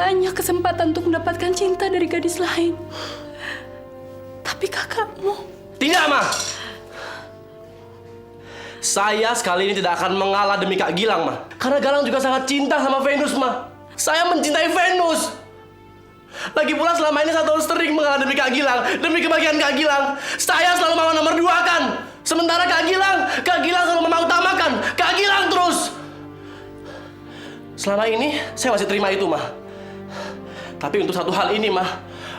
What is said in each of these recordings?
banyak kesempatan untuk mendapatkan cinta dari gadis lain. Tapi kakakmu... Tidak, Ma. Saya sekali ini tidak akan mengalah demi Kak Gilang, Ma. Karena Galang juga sangat cinta sama Venus, Ma. Saya mencintai Venus. Lagi pula selama ini saya terus sering mengalah demi Kak Gilang, demi kebahagiaan Kak Gilang. Saya selalu mau nomor 2 kan. Sementara Kak Gilang selalu mengutamakan Kak Gilang terus. Selama ini saya masih terima itu, Ma. Tapi untuk satu hal ini, Ma,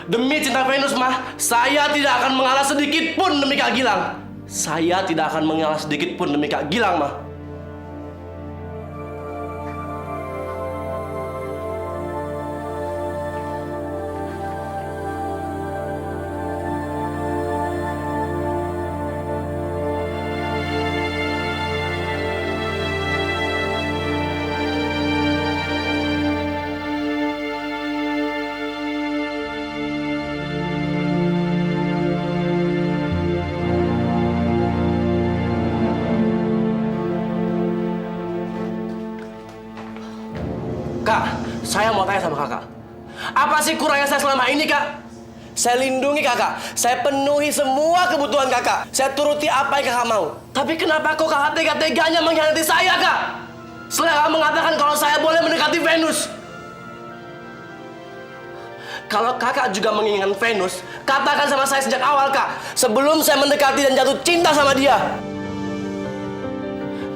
demi cinta Venus, Ma, saya tidak akan mengalah sedikit pun demi Kak Gilang. Saya tidak akan mengalah sedikit pun demi Kak Gilang, Ma. Kak, saya mau tanya sama kakak. Apa sih kurangnya saya selama ini, Kak? Saya lindungi kakak. Saya penuhi semua kebutuhan kakak. Saya turuti apa yang kakak mau. Tapi kenapa kok kakak tega-teganya mengkhianati saya, Kak? Setelah kakak mengatakan kalau saya boleh mendekati Venus. Kalau kakak juga menginginkan Venus, katakan sama saya sejak awal, Kak. Sebelum saya mendekati dan jatuh cinta sama dia.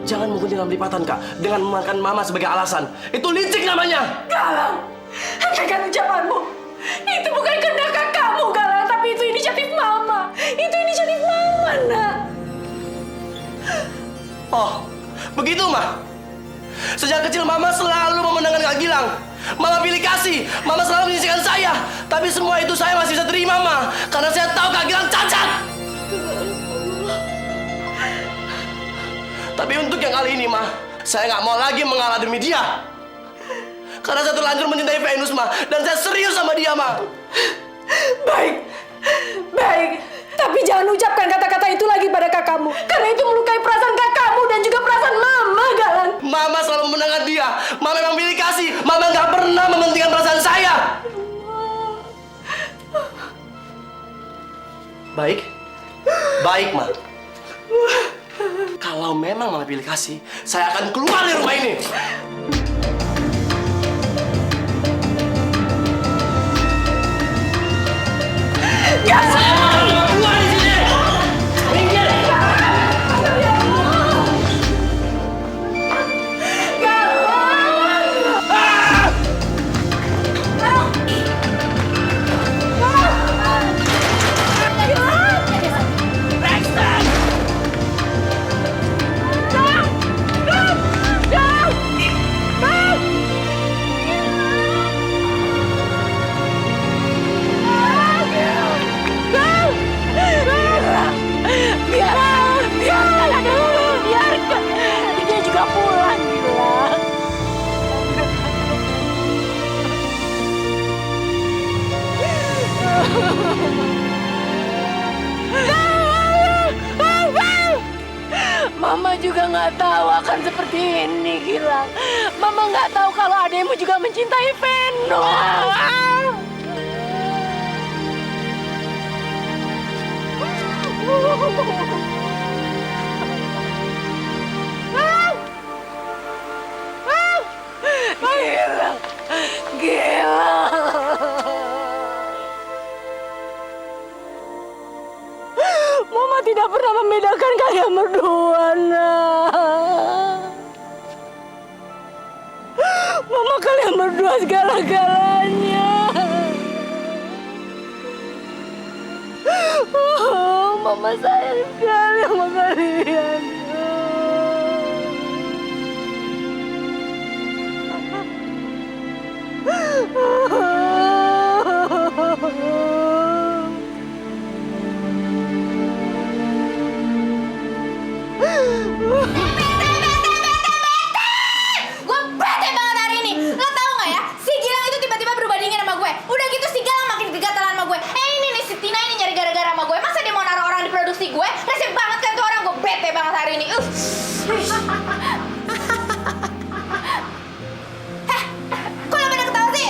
Jangan menggunting lipatan, Kak, dengan memakan Mama sebagai alasan. Itu licik namanya. Galang, hentikan ucapanmu. Itu bukan kehendak kakakmu, Galang, tapi itu inisiatif Mama. Itu inisiatif Mama, nak. Oh, begitu, Ma? Sejak kecil Mama selalu memenangkan Kak Gilang. Mama pilih kasih, Mama selalu menyisihkan saya. Tapi semua itu saya masih bisa terima, Ma. Karena saya tahu Kak Gilang cacat. Tapi untuk yang kali ini, Ma, saya nggak mau lagi mengalah demi dia. Karena saya terlanjur mencintai Venus, Ma. Dan saya serius sama dia, Ma. Baik, baik. Tapi jangan ucapkan kata-kata itu lagi pada kakakmu. Karena itu melukai perasaan kakakmu dan juga perasaan Mama, Galang. Mama selalu memenangkan dia. Mama memang pilih kasih. Mama nggak pernah mementingkan perasaan saya. Baik, baik, Ma. Kalau memang Mama pilih kasih, saya akan keluar dari rumah ini. Saya mau keluar di sini. Minggir. Mama juga nggak tahu akan seperti ini, Gilang. Mama nggak tahu kalau adekmu juga mencintai Venus. Gilang, Gilang. Mama tidak pernah membedakan kalian berdua, nak. Mama kalian berdua segala-galanya. Oh, Mama sayang sekali sama kalian. Gue bete banget hari ini. Lo tau gak ya, si Gilang itu tiba-tiba berubah dingin sama gue. Udah gitu si Gilang makin gegatalan sama gue. Ini nih si Tina ini nyari gara-gara sama gue. Masa dia mau naruh orang di produksi gue? Resip banget kan tuh orang. Gue bete banget hari ini. Kok lo pada ketawa sih?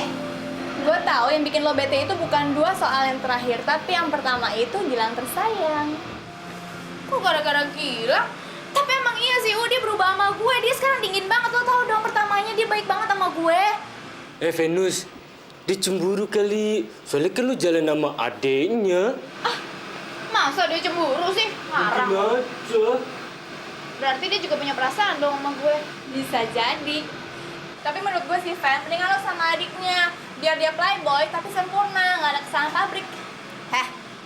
lo bete itu bukan 2 soal yang terakhir, tapi yang pertama itu Gilang tersayang. Kok gara-gara Gilang? Tapi emang iya sih, dia berubah sama gue. Dia sekarang dingin banget, lo tau dong pertamanya dia baik banget sama gue. Venus, dia cemburu kali. Soalnya kan lu jalan sama adeknya. Masa dia cemburu sih? Ngarang. Aja. Berarti dia juga punya perasaan dong sama gue. Bisa jadi. Tapi menurut gue sih, Fan, mendingan lo sama adiknya. Biar dia playboy, tapi sempurna, nggak ada kesalahan pabrik.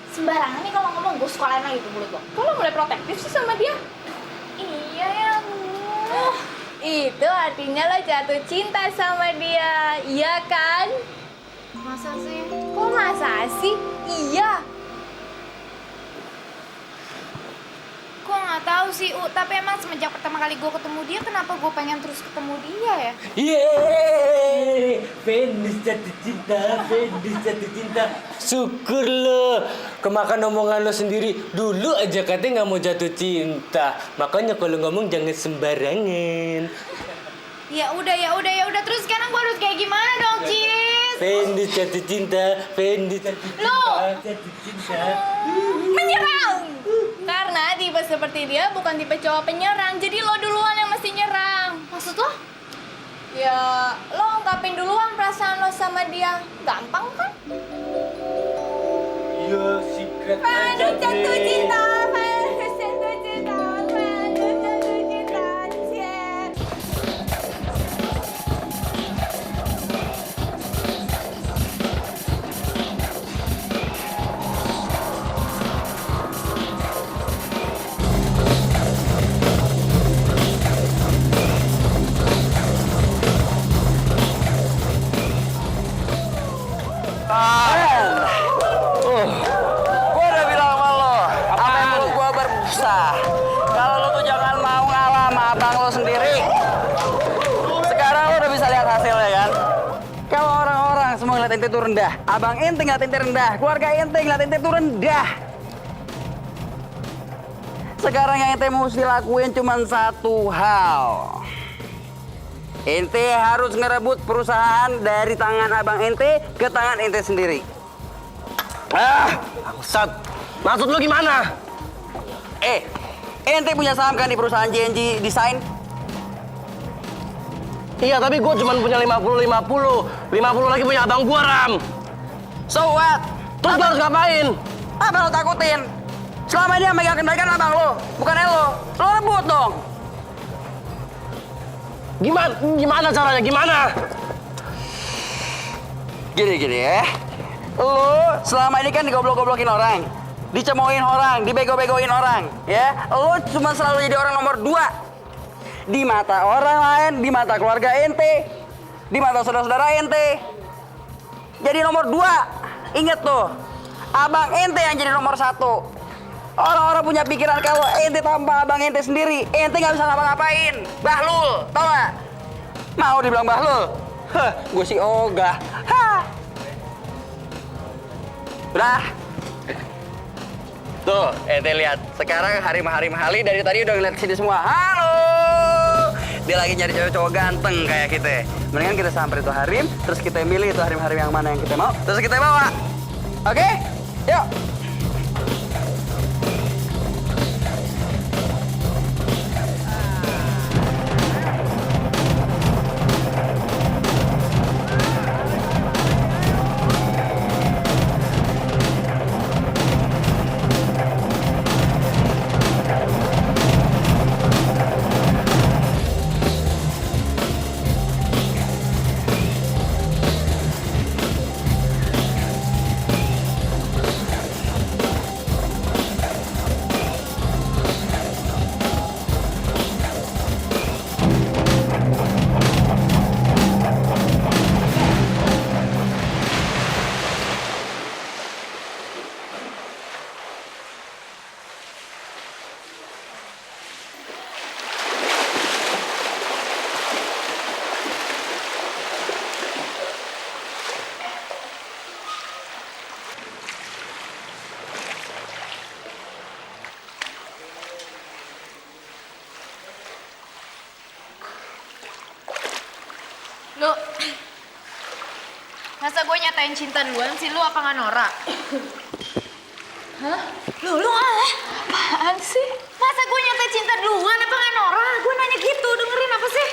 Sembarangan nih kalau ngomong, gue sekolahin lagi tuh mulut lo. Kok lo mulai protektif sih sama dia? Iya ya. Itu artinya lo jatuh cinta sama dia, iya kan? Masa sih? Kok masa sih? Iya. Gue nggak tahu sih, tapi emang semenjak pertama kali gue ketemu dia, kenapa gue pengen terus ketemu dia ya? Yeay, Venus jatuh cinta, Venus jatuh cinta. Syukur lo, kemakan omongan lo sendiri. Dulu aja katanya nggak mau jatuh cinta. Makanya kalau ngomong jangan sembarangan. Ya udah. Terus sekarang gue harus kayak gimana dong, Cis? Venus jatuh cinta, Venus jatuh cinta, Lo! jatuh cinta. Menyerang! Karena tipe seperti dia bukan tipe cowok penyerang, jadi lo duluan yang mesti nyerang. Maksud lo? Ya, lo ungkapin duluan perasaan lo sama dia. Gampang kan? Iya, secret Venus jatuh cinta, Venus jatuh cinta, Venus jatuh cinta, Cie. Gua udah bilang sama lo, apa yang mulut gua berbusa. Kalau lo tuh jangan mau ngalah sama abang lo sendiri. Sekarang lo udah bisa lihat hasilnya kan? Kalau orang-orang semua ngeliat ente tuh rendah, abang ente ngeliat ente rendah, keluarga ente ngeliat ente tuh rendah. Sekarang yang ente mesti lakuin cuma satu hal. Ente harus ngerebut perusahaan dari tangan abang ente ke tangan ente sendiri. Bangsat. Maksud lu gimana? Ente punya saham kan di perusahaan JNG Design? Iya, tapi gue cuma punya 50-50. 50 lagi punya abang gua, Ram. So what? Terus lu harus ngapain? Apa lo takutin? Selama ini yang megang kendali kan abang lo, bukan lo. Lo rebut dong. Gimana caranya? Gimana? Gini ya. Lo selama ini kan digoblok-goblokin orang, dicemoin orang, dibego-begoin orang, ya. Lo cuma selalu jadi orang nomor 2. Di mata orang lain, di mata keluarga ente, di mata saudara-saudara ente. Jadi nomor 2. Ingat tuh, abang ente yang jadi nomor 1. Orang-orang punya pikiran kalau ente tanpa abang ente sendiri, ente nggak bisa ngapa-ngapain. Bahlul, tau gak? Mau dibilang bahlul? Gue si ogah. Udah. Tuh, ente lihat. Sekarang Harim Hali dari tadi udah ngeliat sini semua. Halo. Dia lagi nyari cewek cowok ganteng kayak kita. Mendingan kita samperin tuh Harim, terus kita milih tuh Harim yang mana yang kita mau, terus kita bawa. Oke? Yuk. Masa gue nyatain cinta duluan sih, lu apa nggak norak? Hah? Lu apaan sih? Masa gue nyatain cinta duluan apa nggak norak? Gue nanya gitu, dengerin apa sih?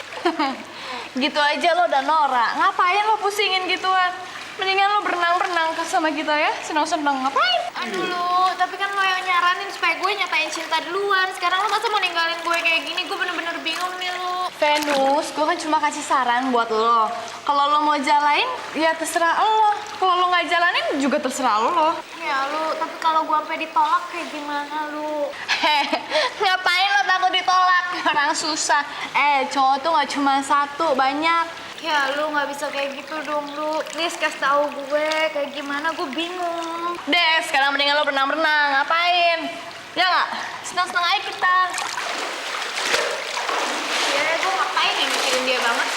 Gitu aja lo udah norak, ngapain lo pusingin gituan? Mendingan lo berenang-berenang sama kita ya, senang-senang, ngapain? Aduh lu, tapi kan lo yang nyaranin supaya gue nyatain cinta duluan. Sekarang lo masa mau ninggalin gue kayak gini, gue bener-bener bingung nih lo. Venus, gue kan cuma kasih saran buat lo. Kalau lo mau jalanin, ya terserah lo. Kalau lo nggak jalanin, juga terserah lo. Ya lu, tapi kalau gue sampai ditolak kayak gimana lu? Ngapain lo takut ditolak? Orang susah. Cowok tuh nggak cuma satu, banyak. Ya lu nggak bisa kayak gitu dong lu. Please kasih tahu gue kayak gimana, gue bingung. Deh, sekarang mendingan lo berenang-berenang. Ngapain? Ya nggak? Senang-senang aja kita. Ya, gue ngapain ya mikirin dia banget.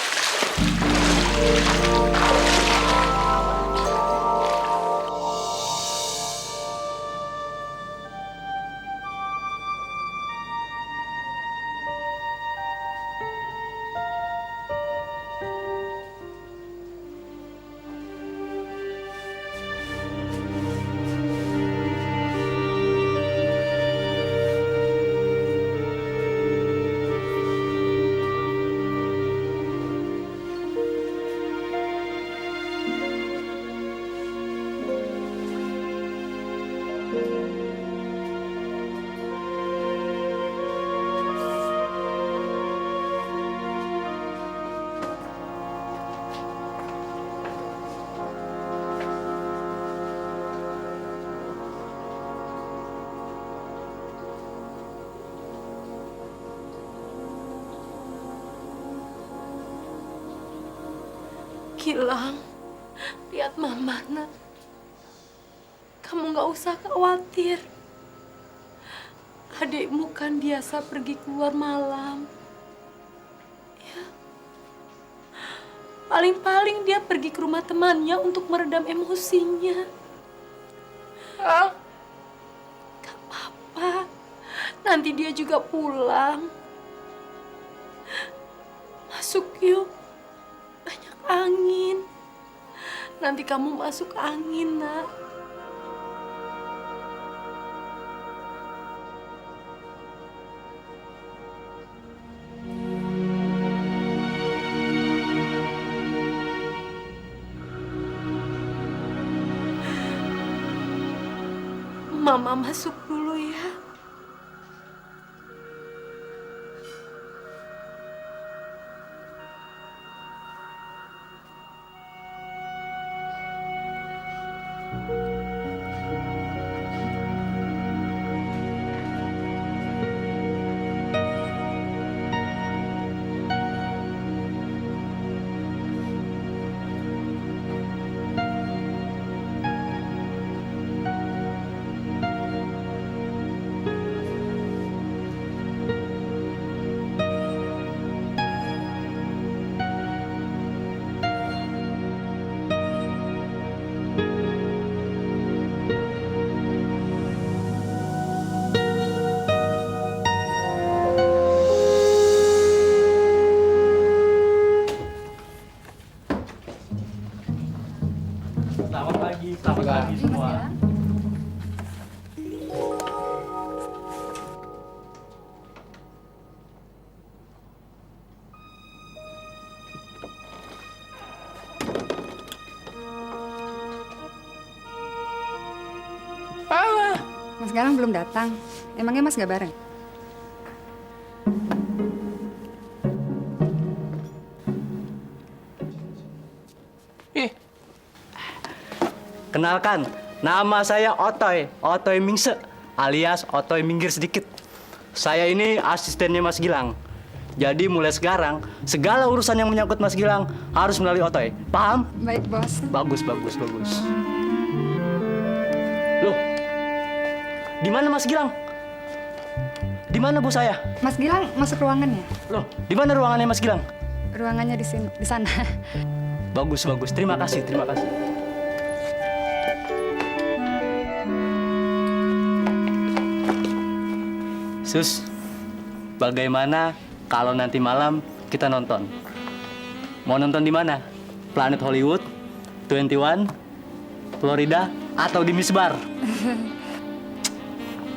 Gilang, lihat mama, nak. Kamu nggak usah khawatir. Adikmu kan biasa pergi keluar malam. Ya. Paling-paling dia pergi ke rumah temannya untuk meredam emosinya. Gak apa-apa. Nanti dia juga pulang. Masuk yuk. Banyak angin. Nanti kamu masuk angin, nak. Mama masuk dulu ya. Selamat pagi semua. Mas Galang belum datang. Emangnya Mas nggak bareng? Kenalkan, nama saya Otoy, Otoy Mingse, alias Otoy minggir sedikit. Saya ini asistennya Mas Gilang. Jadi mulai sekarang, segala urusan yang menyangkut Mas Gilang harus melalui Otoy. Paham? Baik, Bos. Bagus. Loh, di mana Mas Gilang? Di mana bos saya? Mas Gilang masuk ruangannya. Loh, di mana ruangannya Mas Gilang? Ruangannya di sini, di sana. Bagus. Terima kasih. Sus, bagaimana kalau nanti malam kita nonton? Mau nonton di mana? Planet Hollywood, 21, Florida, atau di Misbar.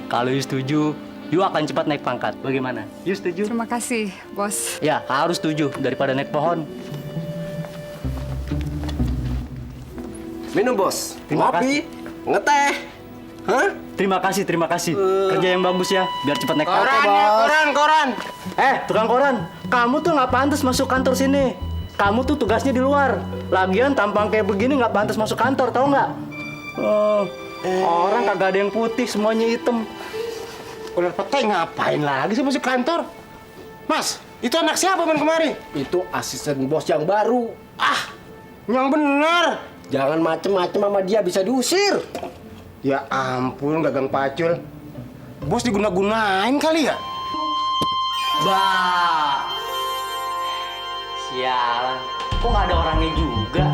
Kalau you setuju, you akan cepat naik pangkat. Bagaimana? You setuju? Terima kasih, Bos. Ya, harus setuju daripada naik pohon. Minum bos. Terima Ngopi. Ngeteh. Hah? Terima kasih, terima kasih. Kerja yang bagus ya, biar cepat naik pangkat. Koran. Tukang koran, kamu tuh nggak pantas masuk kantor sini. Kamu tuh tugasnya di luar. Lagian tampang kayak begini nggak pantas masuk kantor, tahu nggak? Orang kagak ada yang putih, semuanya hitam. Ular petai ngapain lagi sih masuk kantor? Mas, itu anak siapa main kemari? Itu asisten bos yang baru. Yang bener. Jangan macem-macem sama dia, bisa diusir. Ya ampun, gagang pacul. Bos diguna-gunain kali ya? Bah, sialan. Kok nggak ada orangnya juga?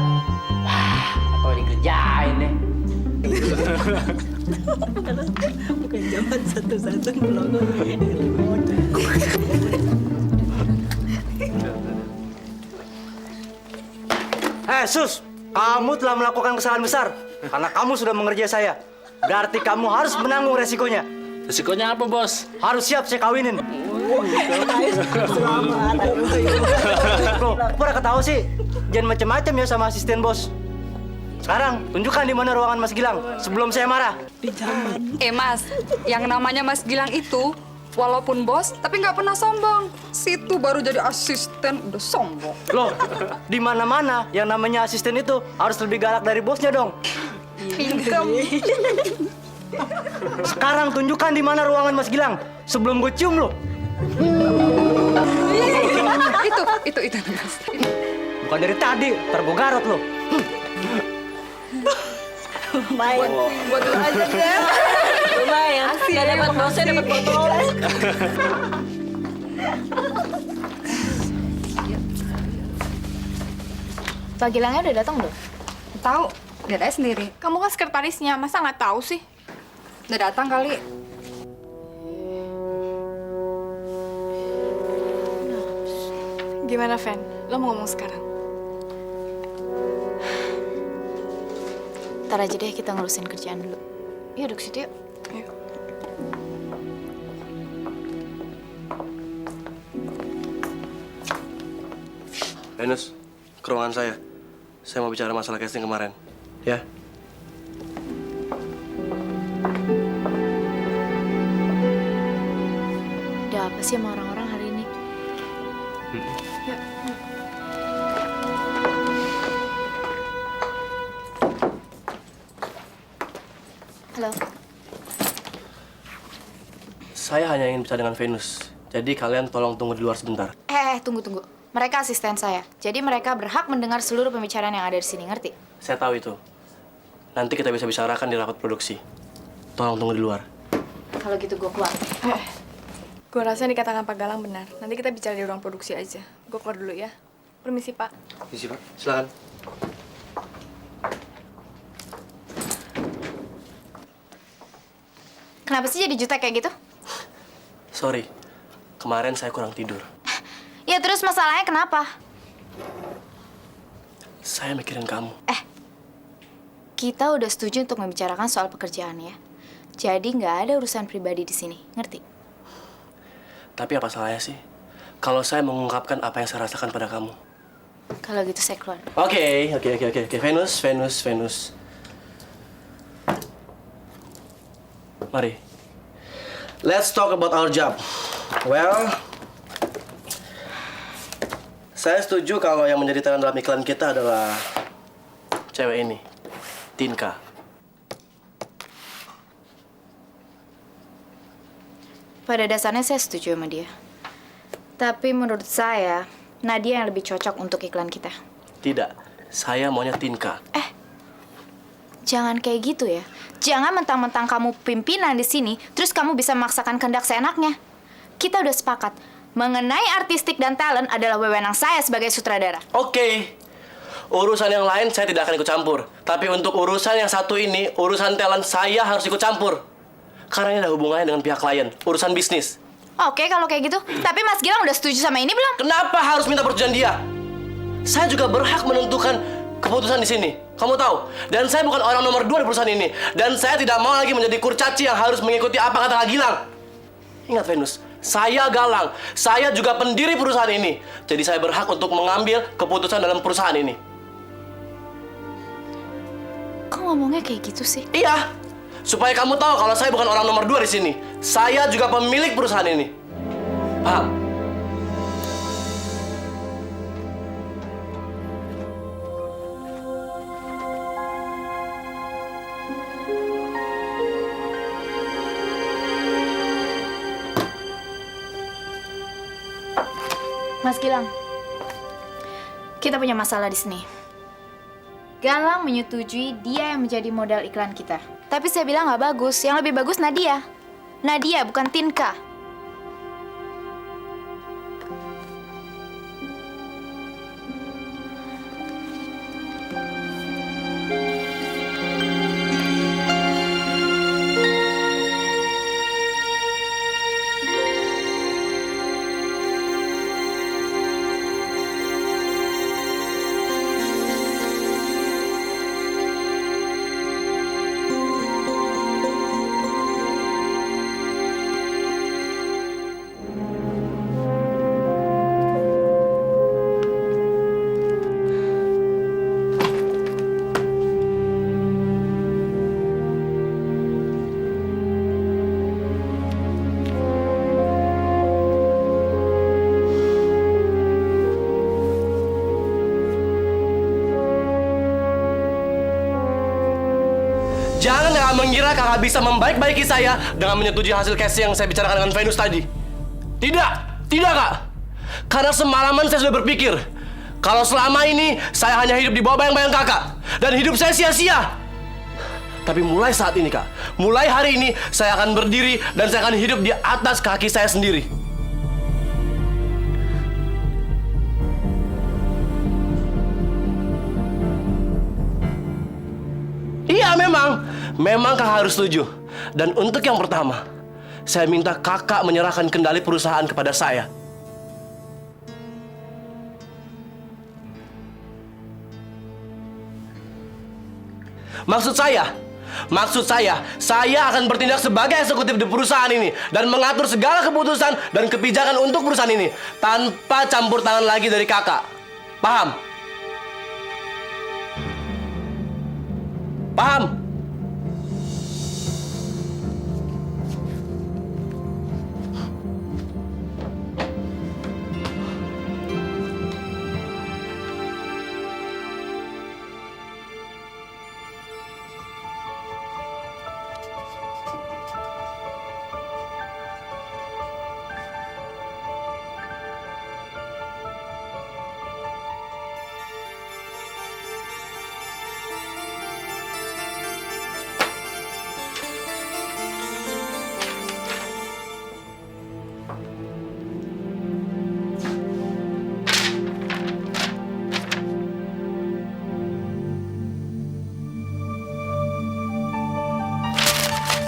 Atau dikerjain deh. Sus, kamu telah melakukan kesalahan besar karena kamu sudah mengerjai saya. Berarti kamu harus menanggung resikonya. Resikonya apa, Bos? Harus siap saya kawinin. Loh, pura ketawa sih. Jangan macam-macam ya sama asisten bos. Sekarang tunjukkan di mana ruangan Mas Gilang sebelum saya marah. Mas, yang namanya Mas Gilang itu walaupun bos, tapi nggak pernah sombong. Situ baru jadi asisten udah sombong. Loh, di mana-mana yang namanya asisten itu harus lebih galak dari bosnya dong. Sekarang tunjukkan di mana ruangan Mas Gilang sebelum gue cium lo. Itu Mas. Bukan dari tadi, ntar gue garot lo. Buat lu aja deh. Lumayan. Gak dapat bosnya, dapat botol. Pak Gilangnya udah datang belum? Tahu, lihat aja sendiri. Kamu kan sekretarisnya, masa nggak tahu sih? Udah datang kali. Gimana, Fen? Lo mau ngomong sekarang? Ntar aja deh kita ngurusin kerjaan dulu. Yuk duduk situ yuk. Ayo. Venus, ke ruangan saya. Saya mau bicara masalah casting kemarin. Ya? Ada apa sih sama orang-orang hari ini? Halo. Saya hanya ingin bicara dengan Venus. Jadi kalian tolong tunggu di luar sebentar. Tunggu. Mereka asisten saya. Jadi mereka berhak mendengar seluruh pembicaraan yang ada di sini, ngerti? Saya tahu itu. Nanti kita bisa bicarakan di rapat produksi. Tolong tunggu di luar. Kalau gitu gue keluar. Gue rasa yang dikatakan Pak Galang benar. Nanti kita bicara di ruang produksi aja. Gue keluar dulu ya. Permisi, Pak. Isi, Pak. Silakan. Kenapa sih jadi jutek kayak gitu? Sorry. Kemarin saya kurang tidur. Ya terus masalahnya kenapa? Saya mikirin kamu. Kita udah setuju untuk membicarakan soal pekerjaan ya. Jadi nggak ada urusan pribadi di sini, ngerti? Tapi apa salahnya sih? Kalau saya mengungkapkan apa yang saya rasakan pada kamu. Kalau gitu saya keluar. Oke. Venus. Mari. Let's talk about our job. Well, saya setuju kalau yang menjadi talent dalam iklan kita adalah cewek ini, Tinka. Pada dasarnya saya setuju sama dia. Tapi menurut saya, Nadia yang lebih cocok untuk iklan kita. Tidak, saya maunya Tinka. Jangan kayak gitu ya. Jangan mentang-mentang kamu pimpinan di sini, terus kamu bisa memaksakan kehendak seenaknya. Kita udah sepakat, mengenai artistik dan talent adalah wewenang saya sebagai sutradara. Oke. Urusan yang lain saya tidak akan ikut campur. Tapi untuk urusan yang satu ini, urusan talent saya harus ikut campur. Karena ini ada hubungannya dengan pihak klien, urusan bisnis. Oke, kalau kayak gitu. Tapi Mas Gilang udah setuju sama ini belum? Kenapa harus minta persetujuan dia? Saya juga berhak menentukan keputusan di sini. Kamu tahu, dan saya bukan orang nomor 2 di perusahaan ini. Dan saya tidak mau lagi menjadi kurcaci yang harus mengikuti apa kata Kak Gilang. Ingat Venus, saya Galang. Saya juga pendiri perusahaan ini. Jadi saya berhak untuk mengambil keputusan dalam perusahaan ini. Kok ngomongnya kayak gitu sih? Iya, supaya kamu tahu kalau saya bukan orang nomor 2 di sini. Saya juga pemilik perusahaan ini. Paham? Mas Gilang, kita punya masalah di sini. Galang menyetujui dia yang menjadi modal iklan kita. Tapi saya bilang nggak bagus. Yang lebih bagus Nadia. Nadia, bukan Tinka. Jangan kakak mengira kakak bisa membaik-baiki saya dengan menyetujui hasil casting yang saya bicarakan dengan Venus tadi. Tidak, tidak kak. Karena semalaman saya sudah berpikir kalau selama ini saya hanya hidup di bawah bayang-bayang kakak dan hidup saya sia-sia. Tapi mulai saat ini kak, mulai hari ini saya akan berdiri dan saya akan hidup di atas kaki saya sendiri. Iya memang kakak harus setuju. Dan untuk yang pertama, saya minta kakak menyerahkan kendali perusahaan kepada saya. Maksud saya akan bertindak sebagai eksekutif di perusahaan ini dan mengatur segala keputusan dan kebijakan untuk perusahaan ini tanpa campur tangan lagi dari kakak. Paham? Paham?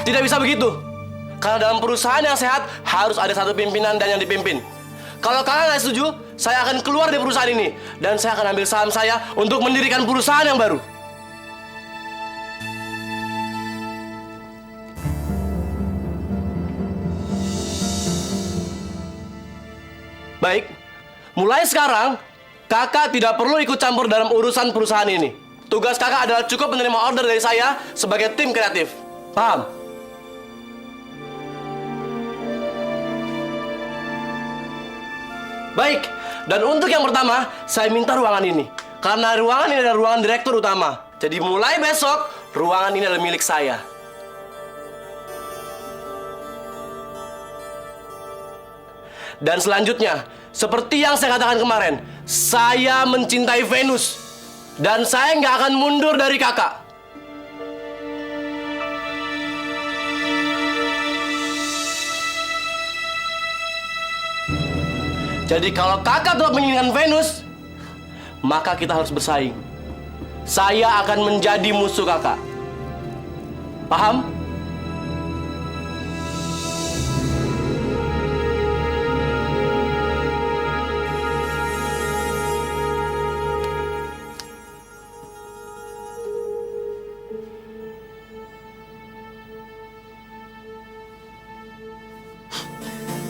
Tidak bisa begitu. Karena dalam perusahaan yang sehat harus ada satu pimpinan dan yang dipimpin. Kalau kalian nggak setuju, saya akan keluar dari perusahaan ini dan saya akan ambil saham saya untuk mendirikan perusahaan yang baru. Baik, mulai sekarang kakak tidak perlu ikut campur dalam urusan perusahaan ini. Tugas kakak adalah cukup menerima order dari saya sebagai tim kreatif. Paham? Baik, dan untuk yang pertama, saya minta ruangan ini. Karena ruangan ini adalah ruangan direktur utama. Jadi mulai besok, ruangan ini adalah milik saya. Dan selanjutnya, seperti yang saya katakan kemarin, saya mencintai Venus. Dan saya nggak akan mundur dari kakak. Jadi kalau kakak tetap menginginkan Venus, maka kita harus bersaing. Saya akan menjadi musuh kakak. Paham?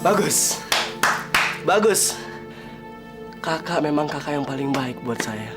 Bagus. Bagus. Kakak memang kakak yang paling baik buat saya.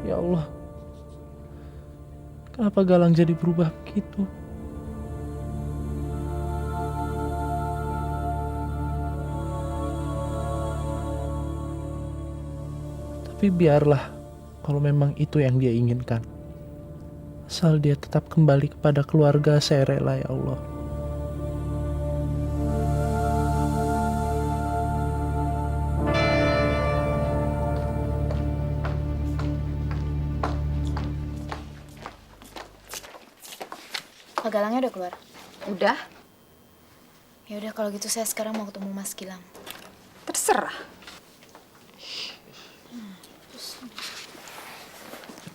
Ya Allah, kenapa Galang jadi berubah begitu? Tapi biarlah kalau memang itu yang dia inginkan. Asal dia tetap kembali kepada keluarga, saya rela ya Allah. Pak Galangnya udah keluar? Udah, Ya udah kalau gitu saya sekarang mau ketemu Mas Gilang. terserah.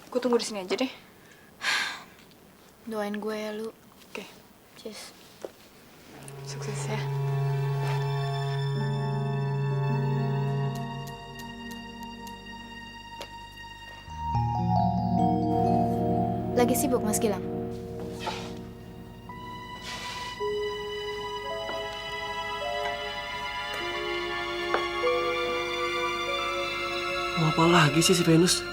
Gue tunggu di sini aja deh. Doain gue ya, Lu. Oke, Cheers. sukses ya. Lagi sibuk Mas Gilang? Mau apa lagi sih si Venus?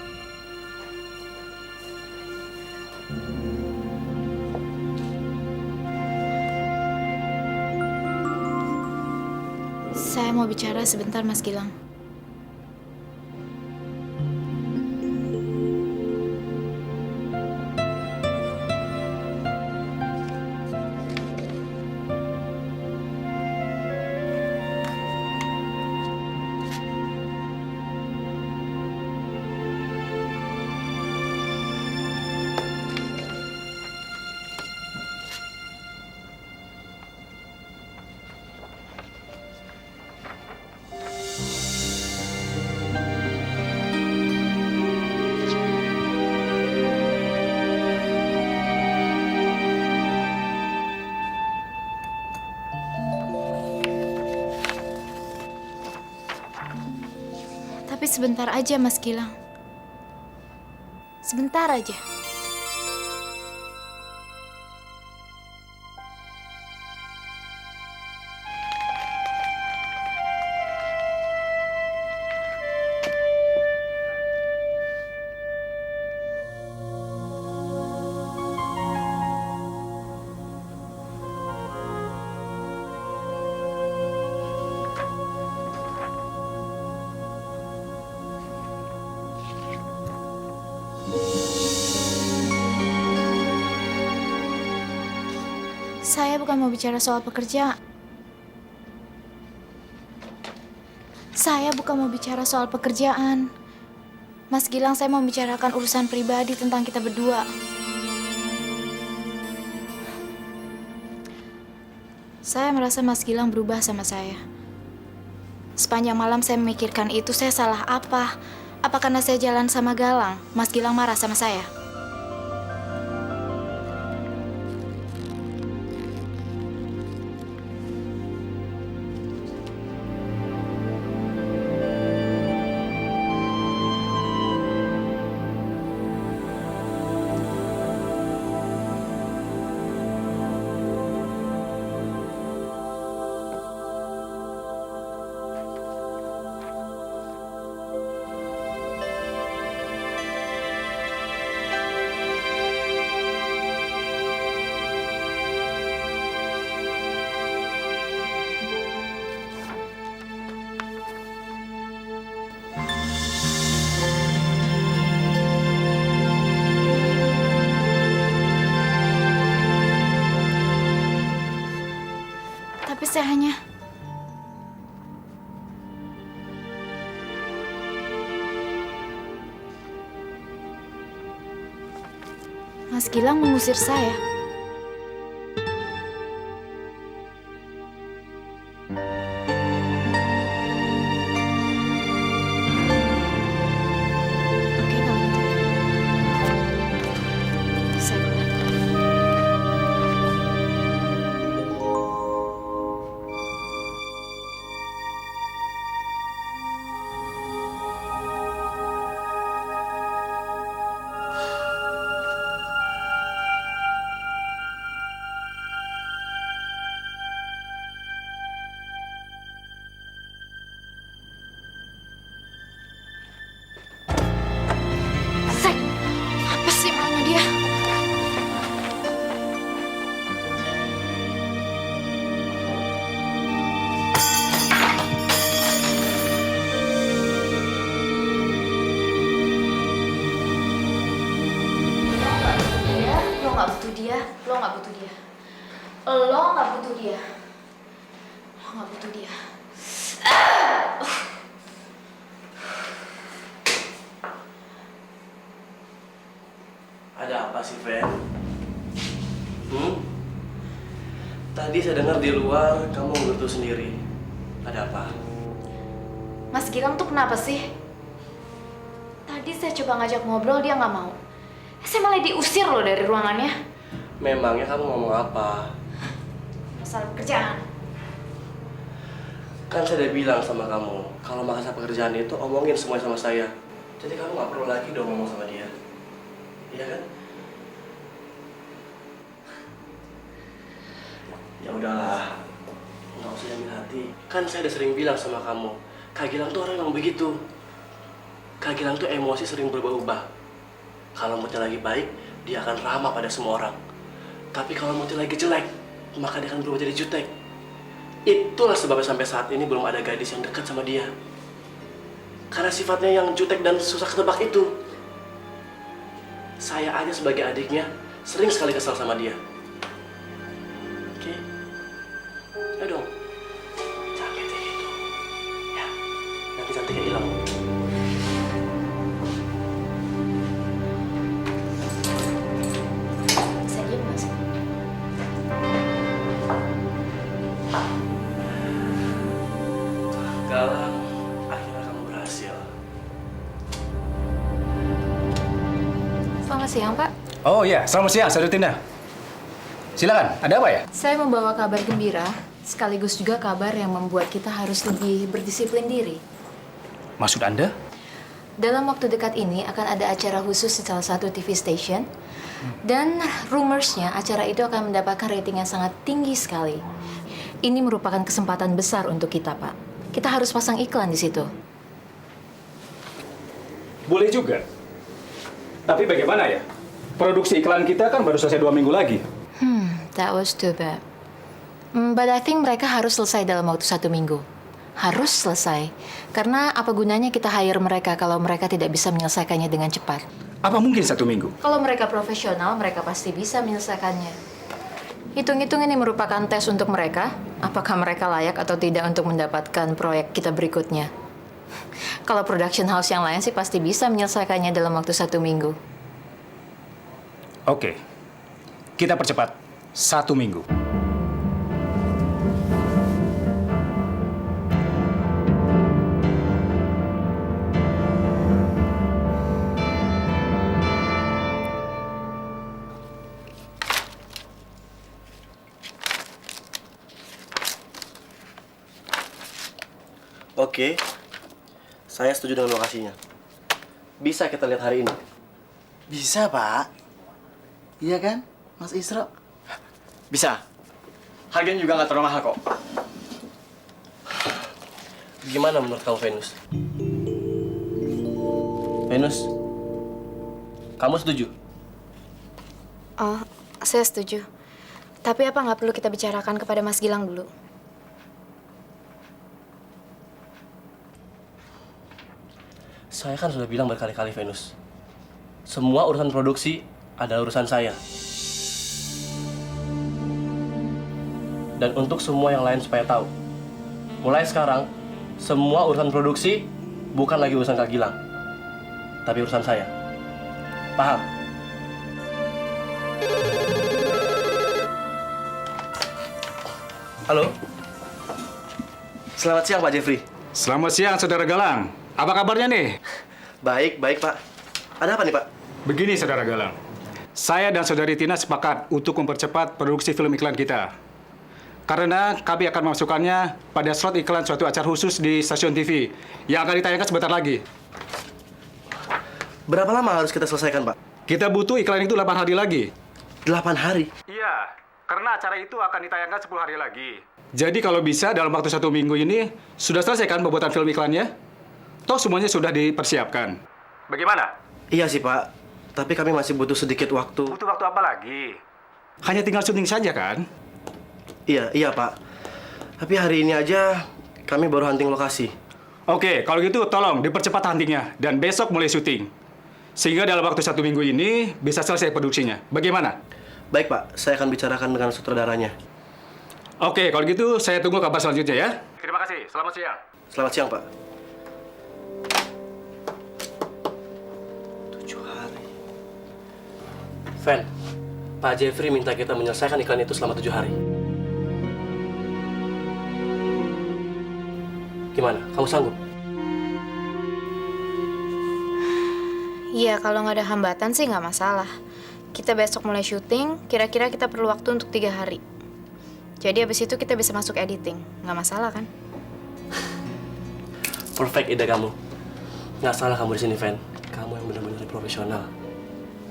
Saya mau bicara sebentar Mas Gilang. Tapi sebentar aja Mas Gilang. Sebentar aja. Saya bukan mau bicara soal pekerjaan. Saya bukan mau bicara soal pekerjaan. Mas Gilang, saya mau bicarakan urusan pribadi tentang kita berdua. Saya merasa Mas Gilang berubah sama saya. Sepanjang malam saya memikirkan itu, saya salah apa? Apa karena saya jalan sama Galang, Mas Gilang marah sama saya? Tapi saya hanya... Mas Gilang mengusir saya. Oke, kalau gitu. Saya keluar. Sek, apa sih maunya dia? Lo nggak butuh dia, lo nggak butuh dia, lo nggak butuh dia, lo nggak butuh dia. Ada apa sih, Fen? Tadi saya dengar di luar kamu ngelutu sendiri. Ada apa? Mas Gilang tuh kenapa sih? Tadi saya coba ngajak ngobrol, dia nggak mau. Saya malah diusir loh dari ruangannya. Memangnya kamu ngomong apa? Masalah pekerjaan. Kan saya udah bilang sama kamu, kalau masalah pekerjaan itu omongin semua sama saya. Jadi kamu nggak perlu lagi dong ngomong sama dia. Iya kan? Ya udahlah, nggak usah ambil hati. Kan saya udah sering bilang sama kamu, Kak Gilang tuh orang yang begitu. Kak Gilang tuh emosi sering berubah-ubah. Kalau moodnya lagi baik, dia akan ramah pada semua orang. Tapi kalau moodnya lagi jelek, maka dia akan berubah jadi jutek. Itulah sebabnya sampai saat ini belum ada gadis yang dekat sama dia. Karena sifatnya yang jutek dan susah ketebak itu. Saya aja sebagai adiknya sering sekali kesal sama dia. Oke? Ayo dong. Jangan kayak gitu. Ya, nanti cantiknya hilang. Saya diem, Mas. Galang, akhirnya kamu berhasil. Selamat siang, Pak. Oh iya, selamat siang, Saudara Tina. Silakan, ada apa ya? Saya membawa kabar gembira, sekaligus juga kabar yang membuat kita harus lebih berdisiplin diri. Maksud Anda? Dalam waktu dekat ini akan ada acara khusus di salah satu TV station. Dan rumorsnya acara itu akan mendapatkan rating yang sangat tinggi sekali. Ini merupakan kesempatan besar untuk kita, Pak. Kita harus pasang iklan di situ. Boleh juga. Tapi bagaimana ya? Produksi iklan kita kan baru selesai 2 minggu lagi. That was too bad. But I think mereka harus selesai dalam waktu 1 minggu. Harus selesai. Karena apa gunanya kita hire mereka kalau mereka tidak bisa menyelesaikannya dengan cepat? Apa mungkin 1 minggu? Kalau mereka profesional, mereka pasti bisa menyelesaikannya. Hitung-hitung ini merupakan tes untuk mereka. Apakah mereka layak atau tidak untuk mendapatkan proyek kita berikutnya. Kalau production house yang lain sih pasti bisa menyelesaikannya dalam waktu 1 minggu. Oke. Kita percepat 1 minggu. Oke, saya setuju dengan lokasinya. Bisa kita lihat hari ini? Bisa, Pak. Iya kan, Mas Isra? Bisa. Harganya juga nggak terlalu mahal kok. Gimana menurut kamu, Venus? Venus, kamu setuju? Oh, saya setuju. Tapi apa nggak perlu kita bicarakan kepada Mas Gilang dulu? Saya kan sudah bilang berkali-kali, Venus. Semua urusan produksi adalah urusan saya. Dan untuk semua yang lain supaya tahu, mulai sekarang, semua urusan produksi bukan lagi urusan Kak Gilang, tapi urusan saya. Paham? Halo. Selamat siang Pak Jeffrey. Selamat siang, Saudara Galang. Apa kabarnya nih? Baik, baik Pak. Ada apa nih Pak? Begini, Saudara Galang. Saya dan Saudari Tina sepakat untuk mempercepat produksi film iklan kita. Karena kami akan memasukkannya pada slot iklan suatu acara khusus di stasiun TV yang akan ditayangkan sebentar lagi. Berapa lama harus kita selesaikan Pak? Kita butuh iklan itu 8 hari lagi. 8 hari? Iya, karena acara itu akan ditayangkan 10 hari lagi. Jadi kalau bisa dalam waktu 1 minggu ini sudah selesai kan pembuatan film iklannya? Toh semuanya sudah dipersiapkan. Bagaimana? Iya sih Pak, tapi kami masih butuh sedikit waktu. Butuh waktu apa lagi? Hanya tinggal syuting saja kan? Iya Pak. Tapi hari ini aja kami baru hunting lokasi. Oke, kalau gitu tolong dipercepat huntingnya dan besok mulai syuting. Sehingga dalam waktu 1 minggu ini bisa selesai produksinya. Bagaimana? Baik Pak, saya akan bicarakan dengan sutradaranya. Oke, kalau gitu saya tunggu kabar selanjutnya ya. Terima kasih, selamat siang. Selamat siang Pak. 7 hari. Fen, Pak Jeffrey minta kita menyelesaikan iklan itu selama 7 hari. Gimana? Kamu sanggup? Iya, kalau nggak ada hambatan sih nggak masalah. Kita besok mulai syuting, kira-kira kita perlu waktu untuk 3 hari. Jadi abis itu kita bisa masuk editing, nggak masalah kan? Perfect ide kamu. Nggak salah kamu di sini, Fen. Kamu yang benar-benar profesional.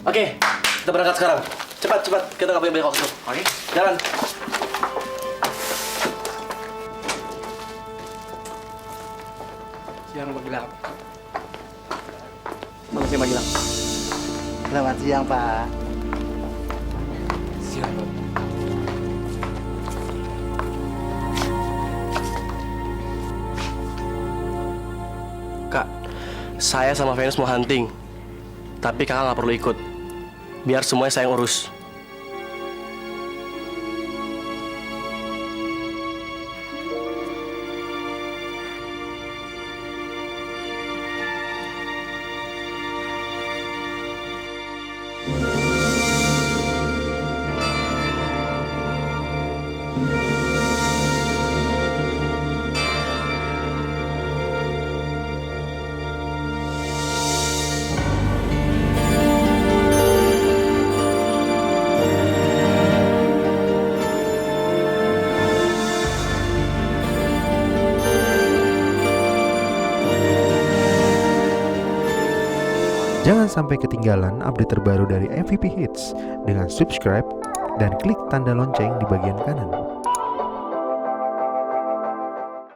Oke, kita berangkat sekarang. Cepat, cepat. Kita nggak punya banyak waktu. Oke, jalan. Siang Pak Gilang. Selamat siang Pak Gilang. Selamat siang Pak. Siang, Pak. Kak, saya sama Venus mau hunting. Tapi kakak nggak perlu ikut. Biar semuanya saya yang urus. Jangan sampai ketinggalan update terbaru dari MVP Hits dengan subscribe dan klik tanda lonceng di bagian kanan.